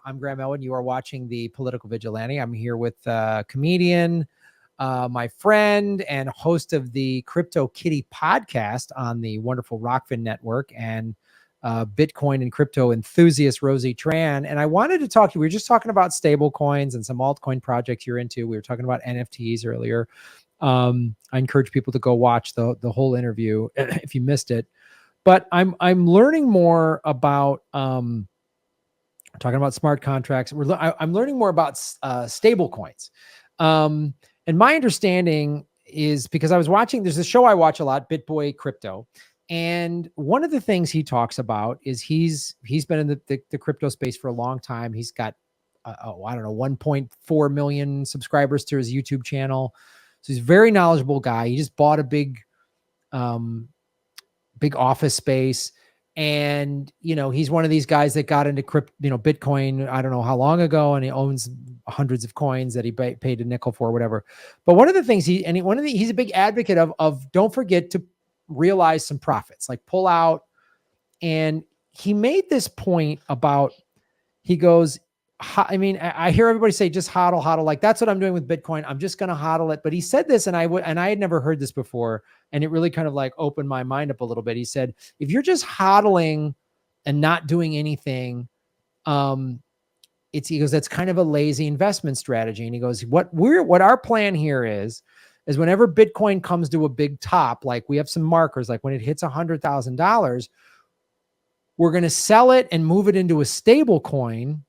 I'm Graham Elwood. You are watching the Political Vigilante. I'm here with comedian, my friend, and host of the Crypto Kitty podcast on the wonderful Rockfin Network, and Bitcoin and crypto enthusiast Rosie Tran. And I wanted to talk to you. We were just talking about stable coins and some altcoin projects you're into. We were talking about NFTs earlier. I encourage people to go watch the whole interview if you missed it. But I'm learning more about talking about smart contracts. I'm learning more about stable coins. And my understanding is, because I was watching, there's a show I watch a lot, BitBoy Crypto. And one of the things he talks about is he's been in the crypto space for a long time. He's got, I don't know, 1.4 million subscribers to his YouTube channel. So he's a very knowledgeable guy. He just bought a big office space. And, he's one of these guys that got into Bitcoin, I don't know how long ago, and he owns hundreds of coins that he paid a nickel for, whatever. But one of the things he's a big advocate of don't forget to realize some profits, like pull out. And he made this point about, he goes, I hear everybody say just hodl. Like, that's what I'm doing with Bitcoin. I'm just going to hodl it. But he said this, and I had never heard this before. And it really kind of like opened my mind up a little bit. He said, if you're just hodling and not doing anything, he goes, that's kind of a lazy investment strategy. And he goes, what our plan here is whenever Bitcoin comes to a big top, like we have some markers, like when it hits $100,000, we're going to sell it and move it into a stable coin.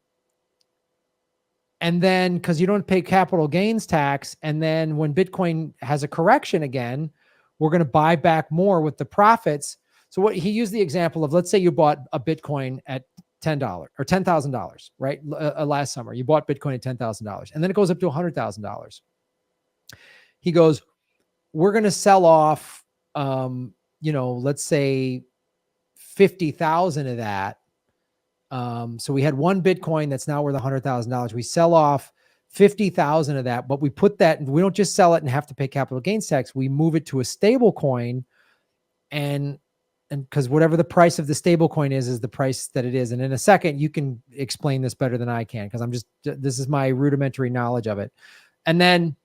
And then, because you don't pay capital gains tax, and then when Bitcoin has a correction again, we're going to buy back more with the profits. So what he used the example of, let's say you bought a Bitcoin at $10 or $10,000, right? Last summer, you bought Bitcoin at $10,000, and then it goes up to $100,000. He goes, we're going to sell off, let's say 50,000 of that. So we had one Bitcoin that's now worth $100,000. We sell off 50,000 of that, but we put that, we don't just sell it and have to pay capital gains tax. We move it to a stable coin, and because whatever the price of the stable coin is the price that it is. And in a second, you can explain this better than I can, because this is my rudimentary knowledge of it. And then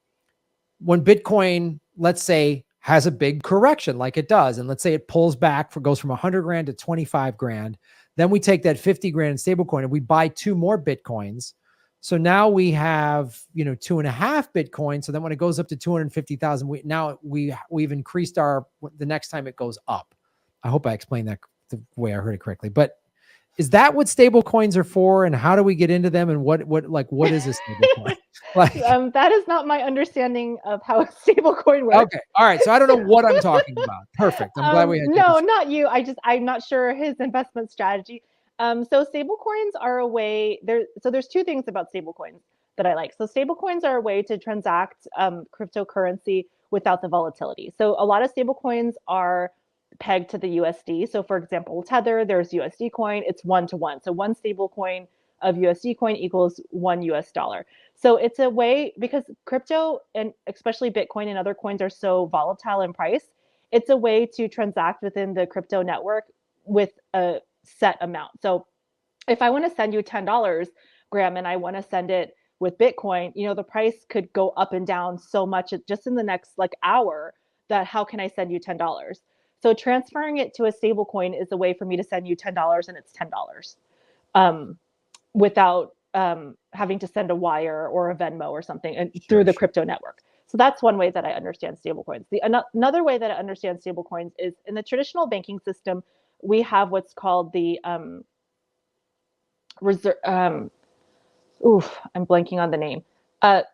when Bitcoin, let's say, has a big correction like it does, and let's say it pulls back, goes from 100 grand to 25 grand, then we take that 50 grand in stablecoin and we buy 2 more Bitcoins. So now we have, 2.5 Bitcoin. So then when it goes up to 250,000, we've increased the next time it goes up. I hope I explained that the way I heard it correctly. But is that what stable coins are for? And how do we get into them? And what is a stable coin? That is not my understanding of how a stable coin works. Okay. All right. So I don't know what I'm talking about. Perfect. I'm glad we had No, not you. I'm not sure his investment strategy. So stable coins are a way there's 2 things about stable coins that I like. So stable coins are a way to transact cryptocurrency without the volatility. So a lot of stable coins are pegged to the USD. So for example, Tether, there's USD coin, it's 1-to-1. So one stable coin of USD coin equals $1. So it's a way, because crypto, and especially Bitcoin and other coins, are so volatile in price, it's a way to transact within the crypto network with a set amount. So if I want to send you $10, Graham, and I want to send it with Bitcoin, the price could go up and down so much just in the next hour, that how can I send you $10? So transferring it to a stable coin is a way for me to send you $10, and it's $10 without having to send a wire or a Venmo or something through the crypto network. So that's one way that I understand stablecoins. Another way that I understand stablecoins is, in the traditional banking system, we have what's called the reserve. I'm blanking on the name. I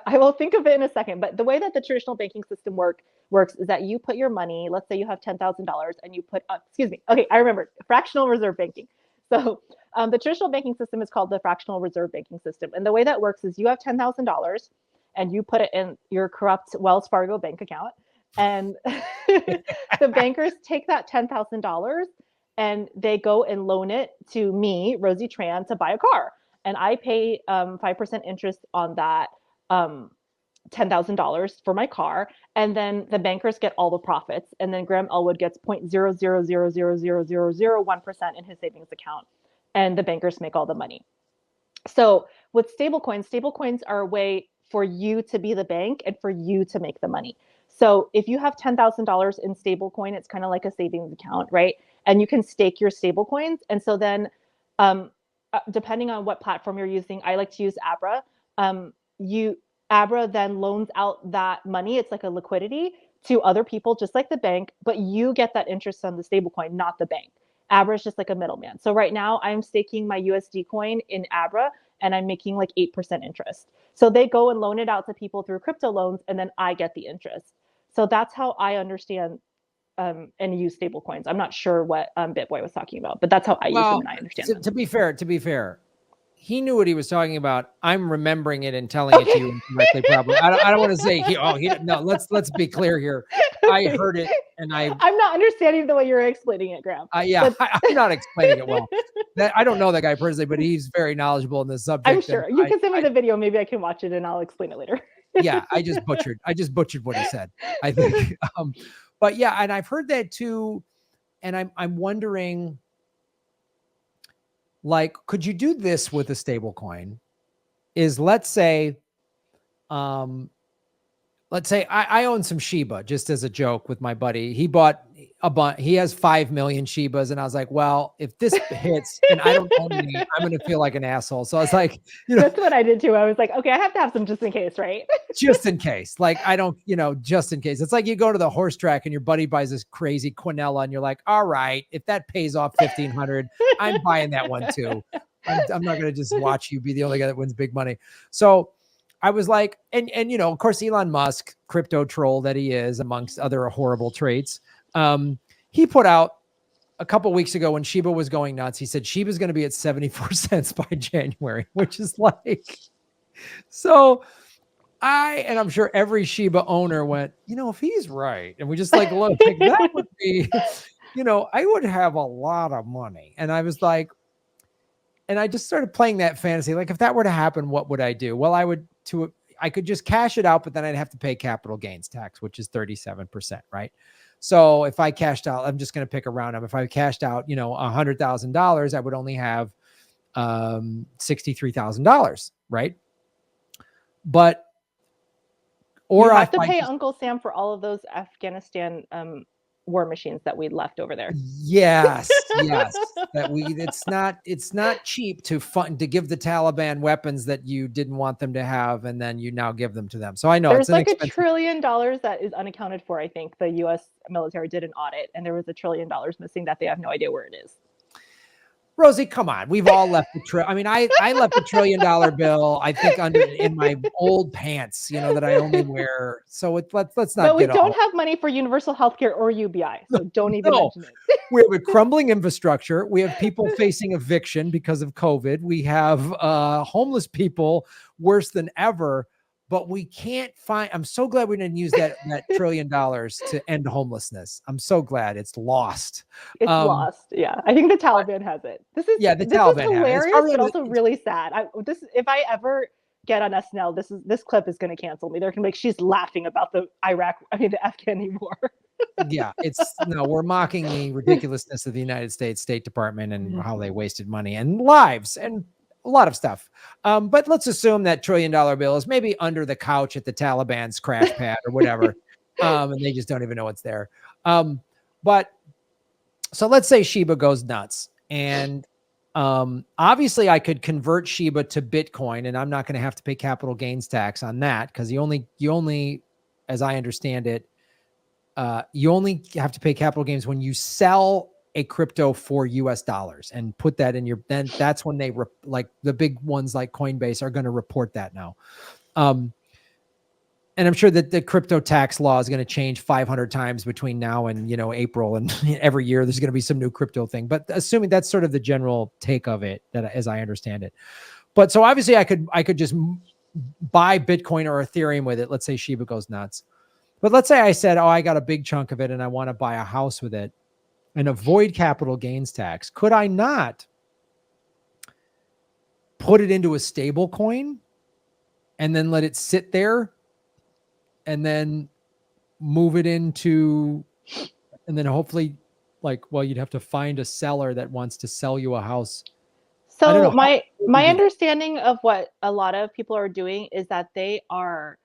will think of it in a second. But the way that the traditional banking system works is that you put your money. Let's say you have $10,000, and you put. Okay, I remember fractional reserve banking. So the traditional banking system is called the fractional reserve banking system. And the way that works is you have $10,000 and you put it in your corrupt Wells Fargo bank account. And the bankers take that $10,000 and they go and loan it to me, Rosie Tran, to buy a car. And I pay 5% interest on that $10,000 for my car. And then the bankers get all the profits. And then Graham Elwood gets 0.000000001% in his savings account. And the bankers make all the money. So with stablecoins are a way for you to be the bank and for you to make the money. So if you have $10,000 in stablecoin, it's kind of like a savings account, right? And you can stake your stablecoins. And so then, depending on what platform you're using, I like to use Abra. You Abra then loans out that money. It's like a liquidity to other people, just like the bank, but you get that interest on the stablecoin, not the bank. Abra is just like a middleman. So right now I'm staking my USD coin in Abra and I'm making like 8% interest. So they go and loan it out to people through crypto loans and then I get the interest. So that's how I understand and use stable coins. I'm not sure what BitBoy was talking about, but that's how I use them and I understand them. To be fair, he knew what he was talking about. I'm remembering it and telling it to you incorrectly. Probably. I don't want to say no. Let's be clear here. I heard it and I'm not understanding the way you're explaining it, Graham. Yeah, I'm not explaining it well. I don't know that guy personally, but he's very knowledgeable in this subject. I'm sure you can send me the video. Maybe I can watch it and I'll explain it later. Yeah, I just butchered what he said, I think. But yeah, and I've heard that too. And I'm wondering, like, could you do this with a stable coin? Is let's say I own some Shiba just as a joke with my buddy. He bought a bunch. He has 5 million Shibas. And I was like, well, if this hits and I don't own any, I'm going to feel like an asshole. So I was like, that's what I did too. I was like, okay, I have to have some just in case, right? Just in case. Like, I don't, just in case. It's like you go to the horse track and your buddy buys this crazy Quinella and you're like, all right, if that pays off 1,500, I'm buying that one too. I'm not going to just watch you be the only guy that wins big money. So I was like, and of course, Elon Musk, crypto troll that he is, amongst other horrible traits. He put out a couple weeks ago when Shiba was going nuts. He said Shiba's going to be at 74 cents by January, which is like, so I'm sure every Shiba owner went, if he's right, and we just like, look, like, that would be, I would have a lot of money. And I was like, and I just started playing that fantasy. Like, if that were to happen, what would I do? Well, I could just cash it out, but then I'd have to pay capital gains tax, which is 37%, right? So if I cashed out, I'm just going to pick a round number. If I cashed out, $100,000, I would only have $63,000, right? But you have to pay Uncle Sam for all of those Afghanistan war machines that we left over there. Yes. It's not cheap to give the Taliban weapons that you didn't want them to have, and then you now give them to them. So I know there's like $1 trillion that is unaccounted for. I think the U.S. military did an audit, and there was $1 trillion missing that they have no idea where it is. Rosie, come on. We've all left I left $1 trillion bill, I think, in my old pants, that I only wear. So let's not. But we don't have money for universal healthcare or UBI, so don't even mention it. We have a crumbling infrastructure. We have people facing eviction because of COVID. We have homeless people worse than ever. But we can't find. I'm so glad we didn't use that $1 trillion to end homelessness. I'm so glad it's lost. It's lost. Yeah, I think the Taliban has it. The Taliban is hilarious, but also really sad. If I ever get on SNL, this clip is going to cancel me. They're going to be like, she's laughing about the Afghani war. Yeah, we're mocking the ridiculousness of the United States State Department and how they wasted money and lives and a lot of stuff. But let's assume that $1 trillion bill is maybe under the couch at the Taliban's crash pad or whatever. And they just don't even know what's there. But so let's say Shiba goes nuts, and obviously I could convert Shiba to Bitcoin, and I'm not going to have to pay capital gains tax on that, because you only, as I understand it, you only have to pay capital gains when you sell a crypto for US dollars and put that in then that's when they like the big ones like Coinbase are going to report that now. And I'm sure that the crypto tax law is going to change 500 times between now and, April, and every year there's going to be some new crypto thing, but assuming that's sort of the general take of it, that as I understand it. But so obviously I could just buy Bitcoin or Ethereum with it. Let's say Shiba goes nuts, but let's say I said, I got a big chunk of it and I want to buy a house with it and avoid capital gains tax. Could I not put it into a stable coin and then let it sit there and then move it into, and then hopefully you'd have to find a seller that wants to sell you a house I don't So know. my understanding of what a lot of people are doing is that they are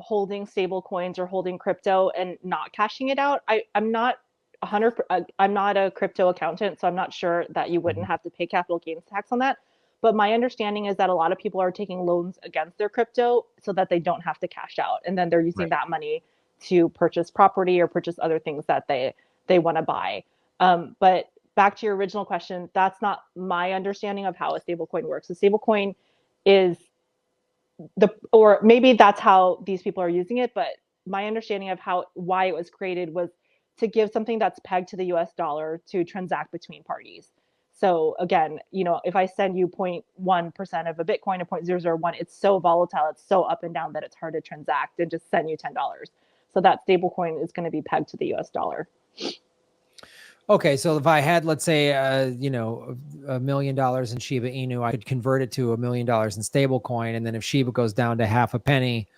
holding stable coins or holding crypto and not cashing it out. I'm not 100. I'm not a crypto accountant, so I'm not sure that you wouldn't Mhm. have to pay capital gains tax on that. But my understanding is that a lot of people are taking loans against their crypto so that they don't have to cash out, and then they're using Right. that money to purchase property or purchase other things that they want to buy. But back to your original question, that's not my understanding of how a stablecoin works. A stablecoin is or maybe that's how these people are using it, but my understanding of why it was created was to give something that's pegged to the US dollar to transact between parties. So again, if I send you 0.1% of a Bitcoin or 0.001, it's so volatile, it's so up and down that it's hard to transact and just send you $10. So that stablecoin is going to be pegged to the US dollar. Okay, so if I had, let's say, $1 million in Shiba Inu, I could convert it to $1 million in stable coin, and then if Shiba goes down to half a penny,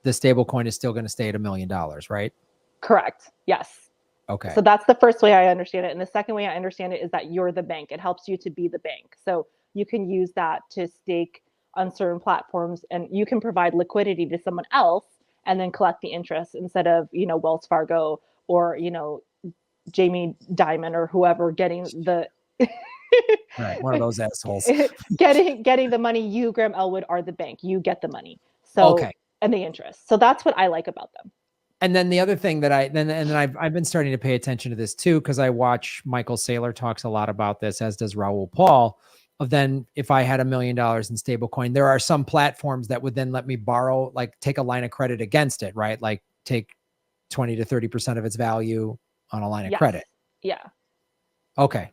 the stable coin is still going to stay at $1 million, right? Correct. Yes. Okay. So that's the first way I understand it. And the second way I understand it is that you're the bank. It helps you to be the bank. So you can use that to stake on certain platforms, and you can provide liquidity to someone else and then collect the interest instead of, Wells Fargo or, Jamie Dimon or whoever getting the Right. One of those assholes. getting the money. You, Graham Elwood, are the bank. You get the money. So, Okay. and the interest. So that's what I like about them. And then the other thing that I've been starting to pay attention to this too, because I watch Michael Saylor talks a lot about this, as does Raoul Paul. Of then, if I had $1 million in stablecoin, there are some platforms that would then let me borrow, like take a line of credit against it, right? Like take 20 to 30% of its value on a line of Yes. credit. Yeah. Okay.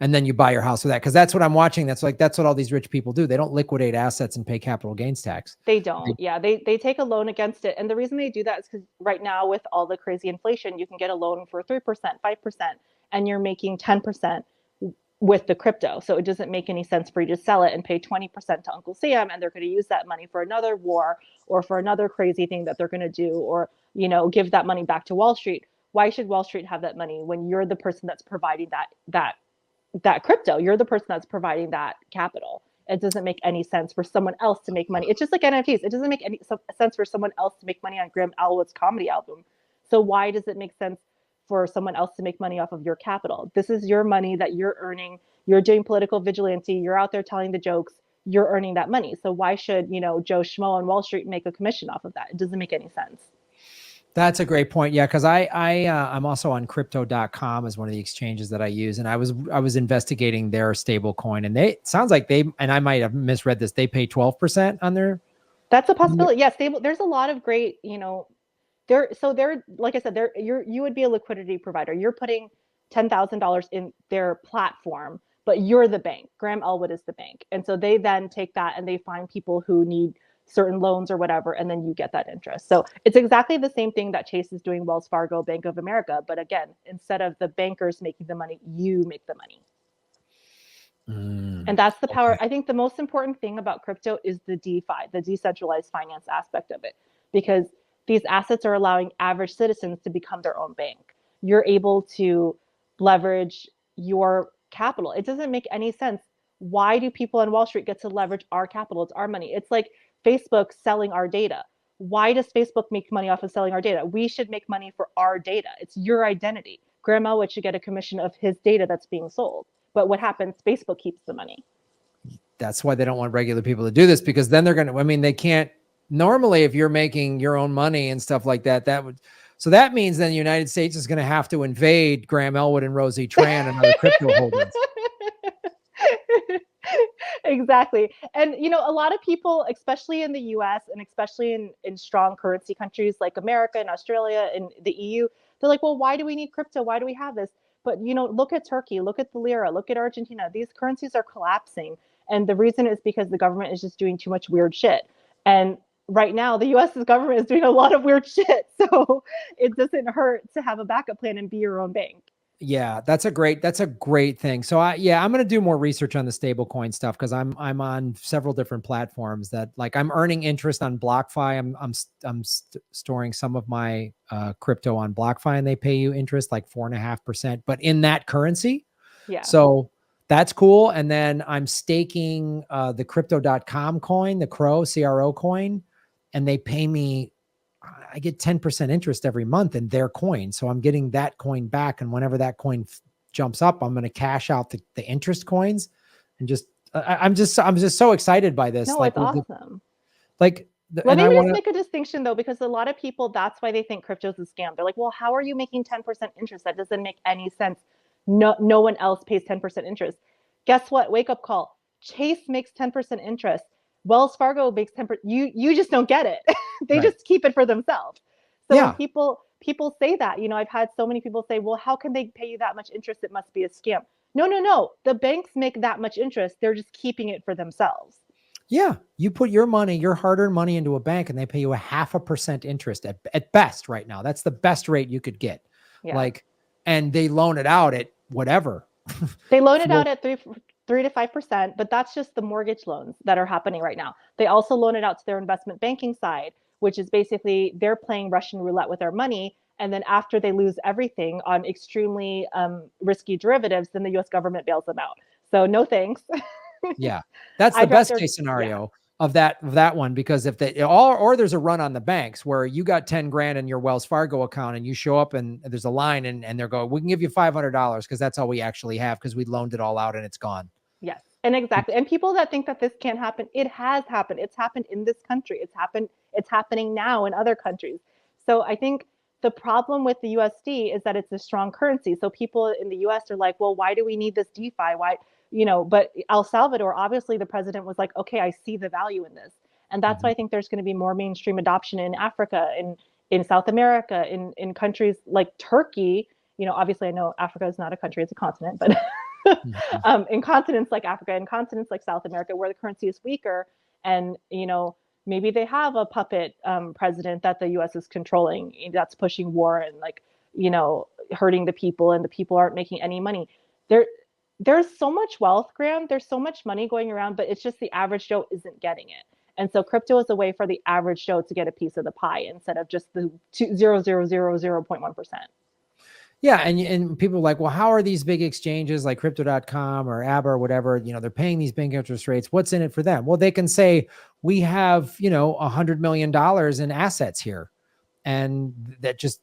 And then you buy your house with that. Because that's what I'm watching. That's what all these rich people do. They don't liquidate assets and pay capital gains tax. They don't. Yeah, they take a loan against it. And the reason they do that is because right now, with all the crazy inflation, you can get a loan for 3%, 5%, and you're making 10% with the crypto. So it doesn't make any sense for you to sell it and pay 20% to Uncle Sam, and they're going to use that money for another war or for another crazy thing that they're going to do, or, give that money back to Wall Street. Why should Wall Street have that money when you're the person that's providing that crypto? You're the person that's providing that capital. It doesn't make any sense for someone else to make money. It's just like NFTs. It doesn't make any sense for someone else to make money on Graham Elwood's comedy album. So why does it make sense for someone else to make money off of your capital? This is your money that you're earning. You're doing political vigilante. You're out there telling the jokes. You're earning that money. So why should, Joe Schmo on Wall Street make a commission off of that? It doesn't make any sense. That's a great point. Yeah, because I'm also on crypto.com as one of the exchanges that I use, and I was investigating their stable coin, and it sounds like and I might have misread this, they pay 12% on their. That's a possibility. Yes, there's a lot of great, they're like I said, you would be a liquidity provider. You're putting $10,000 in their platform, but you're the bank. Graham Elwood is the bank. And so they then take that and they find people who need certain loans or whatever, and then you get that interest. So it's exactly the same thing that Chase is doing, Wells Fargo, Bank of America. But again, instead of the bankers making the money, you make the money. And that's the power. Okay. I think the most important thing about crypto is the DeFi, the decentralized finance aspect of it, because these assets are allowing average citizens to become their own bank. You're able to leverage your capital. It doesn't make any sense. Why do people on Wall Street get to leverage our capital? It's our money. It's like Facebook selling our data. Why does Facebook make money off of selling our data? We should make money for our data. It's your identity. Graham Elwood should get a commission of his data that's being sold. But what happens? Facebook keeps the money. That's why they don't want regular people to do this, because then they can't, normally if you're making your own money and stuff like that, so that means then the United States is going to have to invade Graham Elwood and Rosie Tran and other crypto holdings. Exactly. And, a lot of people, especially in the US and especially in strong currency countries like America and Australia and the EU, they're like, well, why do we need crypto? Why do we have this? But, look at Turkey, look at the lira, look at Argentina. These currencies are collapsing. And the reason is because the government is just doing too much weird shit. And right now, the US government is doing a lot of weird shit. So it doesn't hurt to have a backup plan and be your own bank. Yeah, that's a great thing. So I'm going to do more research on the stablecoin stuff, because I'm on several different platforms that, like, I'm earning interest on BlockFi. I'm storing some of my crypto on BlockFi, and they pay you interest like 4.5%, but in that currency. Yeah. So That's cool. And then I'm staking the crypto.com coin, the CRO coin, and they pay me, I get 10% interest every month in their coin. So I'm getting that coin back. And whenever that coin jumps up, I'm going to cash out the interest coins and just, I'm just so excited by this. No, like, it's awesome. Let me just make a distinction though, because a lot of people, that's why they think crypto is a scam. They're like, well, how are you making 10% interest? That doesn't make any sense. No one else pays 10% interest. Guess what? Wake up call. Chase makes 10% interest. Wells Fargo makes 10%. You just don't get it. They just keep it for themselves. So when people say that, I've had so many people say, well, how can they pay you that much interest? It must be a scam. No. The banks make that much interest. They're just keeping it for themselves. Yeah, you put your money, your hard-earned money into a bank, and they pay you 0.5% interest at best right now. That's the best rate you could get. Yeah. And they loan it out at whatever. They loan it out at 3 to 5%, but that's just the mortgage loans that are happening right now. They also loan it out to their investment banking side, which is basically they're playing Russian roulette with their money. And then after they lose everything on extremely risky derivatives, then the US government bails them out. So no thanks. Yeah, that's the best case scenario of that one, because if they or there's a run on the banks where you got 10 grand in your Wells Fargo account and you show up and there's a line and they're going, we can give you $500 because that's all we actually have because we loaned it all out and it's gone. Yes, and exactly. And people that think that this can't happen, it has happened. It's happened in this country. It's happening now in other countries. So I think the problem with the USD is that it's a strong currency. So people in the US are like, well, why do we need this DeFi? Why? But El Salvador, obviously the president was like, okay, I see the value in this. And that's why I think there's going to be more mainstream adoption in Africa, in South America, in countries like Turkey. Obviously I know Africa is not a country, it's a continent, but in continents like Africa and continents like South America where the currency is weaker and, maybe they have a puppet president that the US is controlling that's pushing war and hurting the people and the people aren't making any money. There's so much wealth, Graham. There's so much money going around, but it's just the average Joe isn't getting it. And so crypto is a way for the average Joe to get a piece of the pie instead of just the 0.1%. Yeah. And people are like, well, how are these big exchanges like crypto.com or ABA or whatever, they're paying these big interest rates. What's in it for them? Well, they can say, we have, $100 million in assets here. And that just,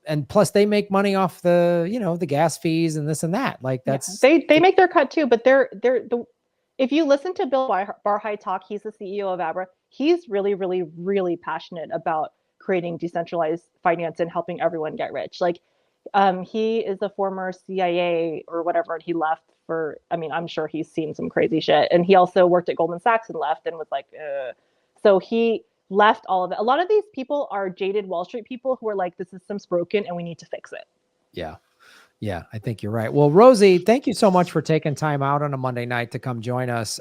and plus they make money off the, the gas fees and this and that. Like that's, they make their cut too, but if you listen to Bill Barhai talk, he's the CEO of ABRA. He's really, really, really passionate about creating decentralized finance and helping everyone get rich. He is a former CIA or whatever, and he left I'm sure he's seen some crazy shit. And he also worked at Goldman Sachs and left and was like, so he left all of it. A lot of these people are jaded Wall Street people who are like, the system's broken and we need to fix it. Yeah. Yeah, I think you're right. Well, Rosie, thank you so much for taking time out on a Monday night to come join us.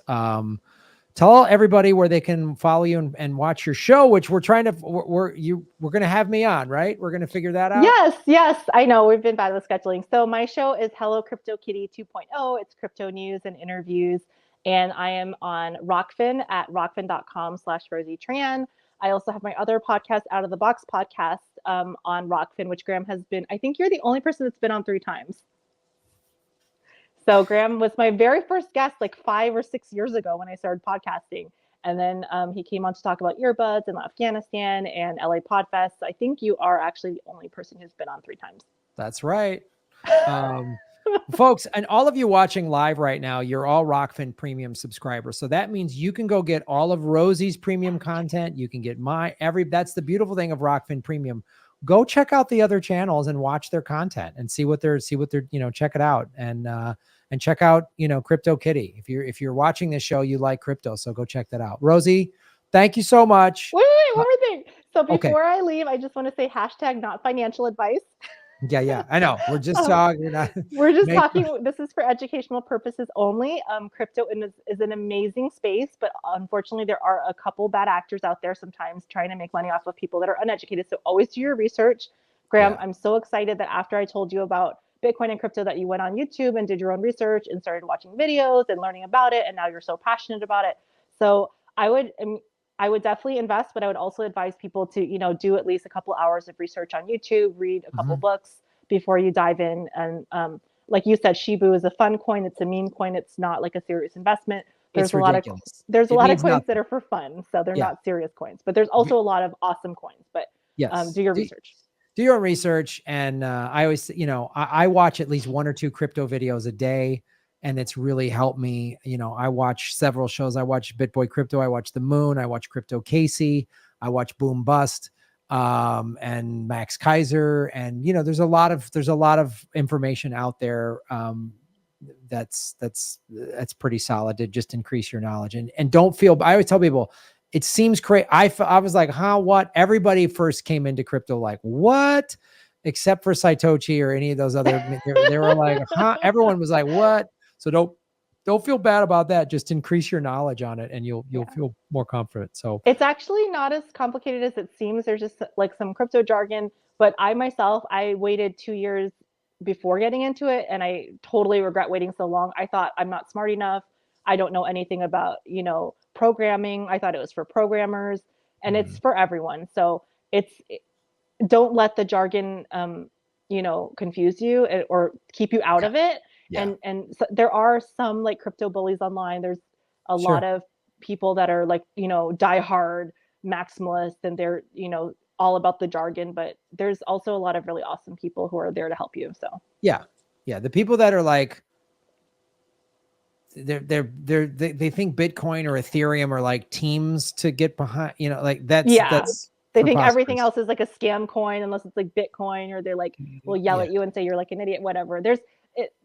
Tell everybody where they can follow you and watch your show, which we're going to have me on, right? We're going to figure that out. Yes. I know we've been bad with scheduling. So my show is Hello Crypto Kitty 2.0. It's crypto news and interviews. And I am on Rockfin at rockfin.com/Rosie Tran. I also have my other podcast, Out of the Box podcast, on Rockfin, which Graham has been, I think you're the only person that's been on 3 times. So Graham was my very first guest like 5 or 6 years ago when I started podcasting. And then he came on to talk about earbuds and Afghanistan and LA Podfest. I think you are actually the only person who's been on 3 times. That's right. Folks, and all of you watching live right now, you're all Rockfin premium subscribers. So that means you can go get all of Rosie's premium content. You can get that's the beautiful thing of Rockfin premium. Go check out the other channels and watch their content and see what they're, check it out and check out, Crypto Kitty. If you're watching this show, you like crypto. So go check that out. Rosie, thank you so much. Wait, one more thing. So before I leave, I just want to say #not financial advice. Yeah, I know. We're just talking. We're just talking. This is for educational purposes only. Crypto is an amazing space, but unfortunately, there are a couple bad actors out there sometimes trying to make money off of people that are uneducated. So always do your research. Graham, I'm so excited that after I told you about Bitcoin and crypto that you went on YouTube and did your own research and started watching videos and learning about it. And now you're so passionate about it. So I would definitely invest, but I would also advise people to, do at least a couple hours of research on YouTube, read a couple books before you dive in. And like you said, Shibu is a fun coin. It's a meme coin. It's not like a serious investment. It's ridiculous. There's a It lot of means coins nothing. that are for fun, so they're Yeah. not serious coins. But there's also a lot of awesome coins. But Yes. do your research. Do your own research. And I always, you know, I watch at least 1 or 2 crypto videos a day, and it's really helped me. You know, I watch several shows. I watch BitBoy Crypto. I watch The Moon. I watch Crypto Casey. I watch Boom Bust, and Max Kaiser. And, you know, there's a lot of information out there. That's pretty solid to just increase your knowledge, and don't feel, I always tell people, it seems crazy. I was like, what? Everybody first came into crypto like, what? Except for Satoshi or any of those other, they were like, everyone was like, what? So don't feel bad about that. Just increase your knowledge on it, and you'll feel more confident. So it's actually not as complicated as it seems. There's just like some crypto jargon, but I waited 2 years before getting into it, and I totally regret waiting so long. I thought I'm not smart enough. I don't know anything about, you know, programming. I thought it was for programmers, and it's for everyone. So don't let the jargon, you know, confuse you or keep you out of it. Yeah. And so there are some like crypto bullies online. There's a lot of people that are like, you know, diehard maximalists, and they're, you know, all about the jargon, but there's also a lot of really awesome people who are there to help you. So yeah. The people that are like, they think Bitcoin or Ethereum are like teams to get behind, you know, like that's they think everything else is like a scam coin unless it's like Bitcoin, or they're like, will yell at you and say you're like an idiot, whatever.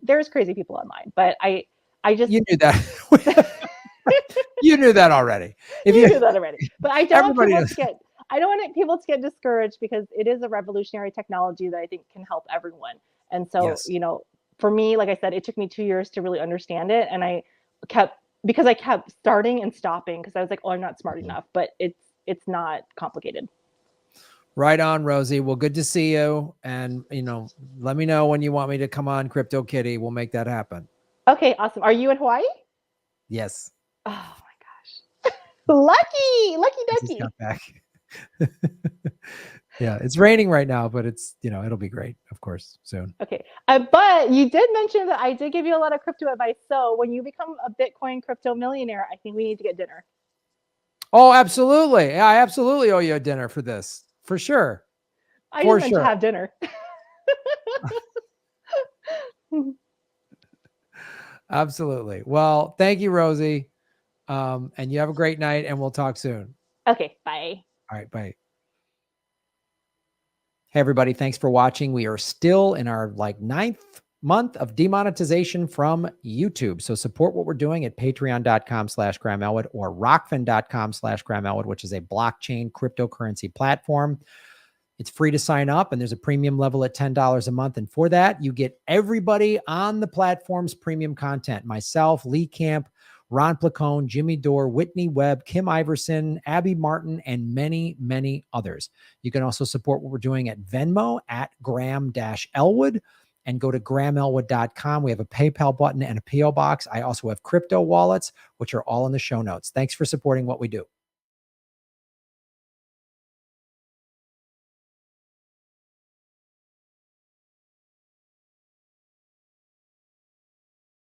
There's crazy people online, but I just, you knew that. You knew that already. You knew that already. But I don't want people to get discouraged, because it is a revolutionary technology that I think can help everyone. And so, you know, for me, like I said, it took me 2 years to really understand it. And I kept starting and stopping because I was like, oh, I'm not smart enough, but it's not complicated. Right on, Rosie. Well, good to see you. And, you know, let me know when you want me to come on Crypto Kitty. We'll make that happen. Okay, awesome. Are you in Hawaii? Yes. Oh my gosh. Lucky ducky. Got back. Yeah, it's raining right now, but it's, you know, it'll be great, of course, soon. Okay. But you did mention that I did give you a lot of crypto advice. So when you become a Bitcoin crypto millionaire, I think we need to get dinner. Oh, absolutely. Yeah, I absolutely owe you a dinner for this. For sure. I just meant to have dinner. Absolutely. Well, thank you, Rosie. And you have a great night, and we'll talk soon. Okay, bye. All right, bye. Hey, everybody. Thanks for watching. We are still in our 9th month of demonetization from YouTube. So support what we're doing at patreon.com/Graham Elwood or rockfin.com/Graham Elwood, which is a blockchain cryptocurrency platform. It's free to sign up, and there's a premium level at $10 a month. And for that, you get everybody on the platform's premium content. Myself, Lee Camp, Ron Placone, Jimmy Dore, Whitney Webb, Kim Iverson, Abby Martin, and many, many others. You can also support what we're doing at Venmo at Graham-Elwood, and go to GrahamElwood.com. We have a PayPal button and a PO box. I also have crypto wallets, which are all in the show notes. Thanks for supporting what we do.